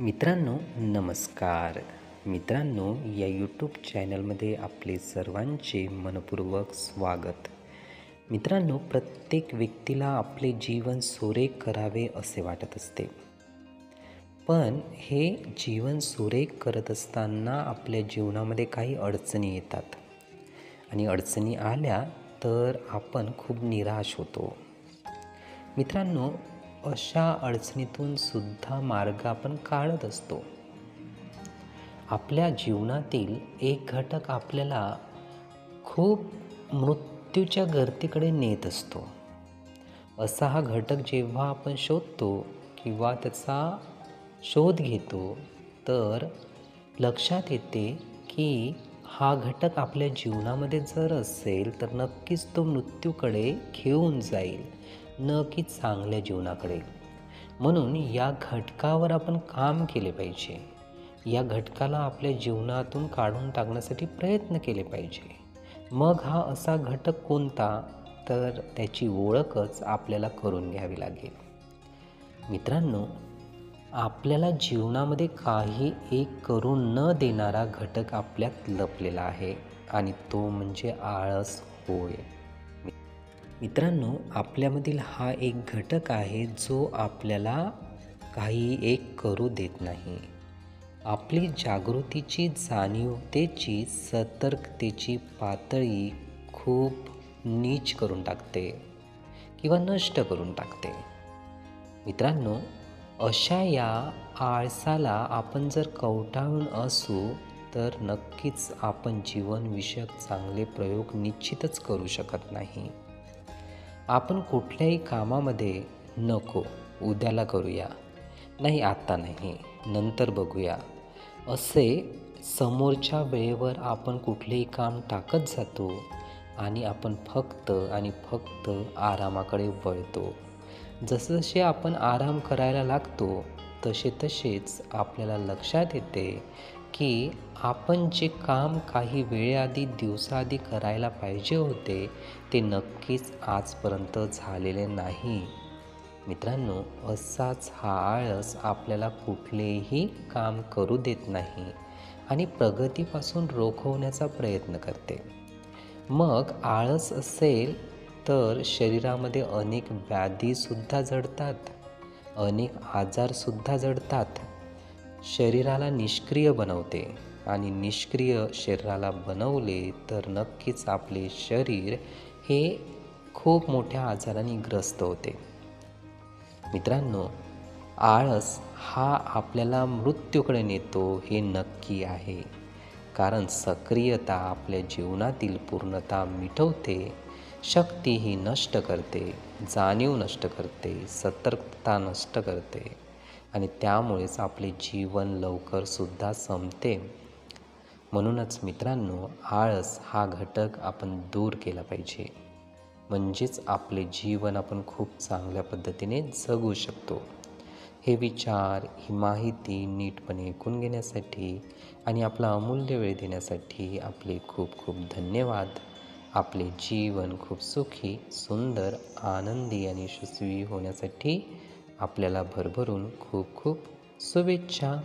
मित्रांनो नमस्कार. मित्रांनो या यूट्यूब चॅनलमध्ये आपले सर्वांचे मनपूर्वक स्वागत. मित्रांनो प्रत्येक व्यक्तीला आपले जीवन सुरेख करावे असे वाटत असते, पण हे जीवन सुरेख करत असताना आपल्या जीवनामध्ये काही अडचणी येतात आणि अडचणी आल्या तर आपण खूप निराश होतो. मित्रांनो अशा अडचणीतून सुद्धा मार्ग आपण काढत असतो. आपल्या जीवनातील एक घटक आपल्याला खूप मृत्यूच्या गर्दीकडे नेत असतो. असा हा घटक जेव्हा आपण शोधतो किंवा त्याचा शोध घेतो तर लक्षात येते की हा घटक आपल्या जीवनामध्ये जर असेल तर नक्कीच तो मृत्यूकडे घेऊन जाईल, न की चांगल्या जीवनाकडे. म्हणून या घटकावर आपण काम केले पाहिजे. या घटकाला आपल्या जीवनातून काढून टाकण्यासाठी प्रयत्न केले पाहिजे. मग हा असा घटक कोणता, तर त्याची ओळखच आपल्याला करून घ्यावी लागेल. मित्रांनो आपल्याला जीवनामध्ये काही एक करून न देणारा घटक आपल्यात लपलेला आहे आणि तो म्हणजे आळस होय. मित्रांनो आपल्यामधील हा एक घटक आहे जो आपल्याला काही एक करू देत नाही. आपली जागृतीची, जाणीवतेची, सतर्कतेची पातळी खूप नीच करून टाकते किंवा नष्ट करून टाकते. मित्रांनो अशा या आळसाला आपण जर कवटाळून असू तर नक्कीच आपण जीवनविषयक चांगले प्रयोग निश्चितच करू शकत नाही. आपण कुठल्याही कामामध्ये नको, उद्याला करूया, नाही आता नाही, नंतर बघूया, असे समोरच्या वेळेवर आपण कुठलेही काम टाकत जातो आणि आपण फक्त आणि फक्त आरामाकडे वळतो. जसजसे आपण आराम करायला लागतो तसेच आपल्याला लक्षात येते की आपण जे काम काही वेळेआधी, दिवसाआधी करायला पाहिजे होते ते नक्कीच आजपर्यंत झालेले नाही. मित्रांनो असाच हा आळस आपल्याला कुठलेही काम करू देत नाही आणि प्रगतीपासून रोखवण्याचा प्रयत्न करते. मग आळस असेल तर शरीरामध्ये अनेक व्याधीसुद्धा जडतात, अनेक आजारसुद्धा जडतात. शरीराला निष्क्रिय बनवते आणि निष्क्रिय शरीराला बनवले तर नक्कीच आपले शरीर हे खूप मोठ्या आजाराने ग्रस्त होते. मित्रांनो आळस हा आपल्याला मृत्यूकडे नेतो हे नक्की आहे, कारण सक्रियता आपल्या जीवनातील पूर्णता मिटवते, शक्ती ही नष्ट करते, जाणीव नष्ट करते, सतर्कता नष्ट करते आणि त्यामुळेच आपले जीवन लवकरसुद्धा संपते. म्हणूनच मित्रांनो आळस हा घटक आपण दूर केला पाहिजे, म्हणजेच आपले जीवन आपण खूप चांगल्या पद्धतीने जगू शकतो. हे विचार, ही माहिती नीटपणे ऐकून घेण्यासाठी आणि आपला अमूल्य वेळ देण्यासाठी आपले खूप खूप धन्यवाद. आपले जीवन खूप सुखी, सुंदर, आनंदी आणि यशस्वी होण्यासाठी आपल्याला भरभरून खूप खूप शुभेच्छा.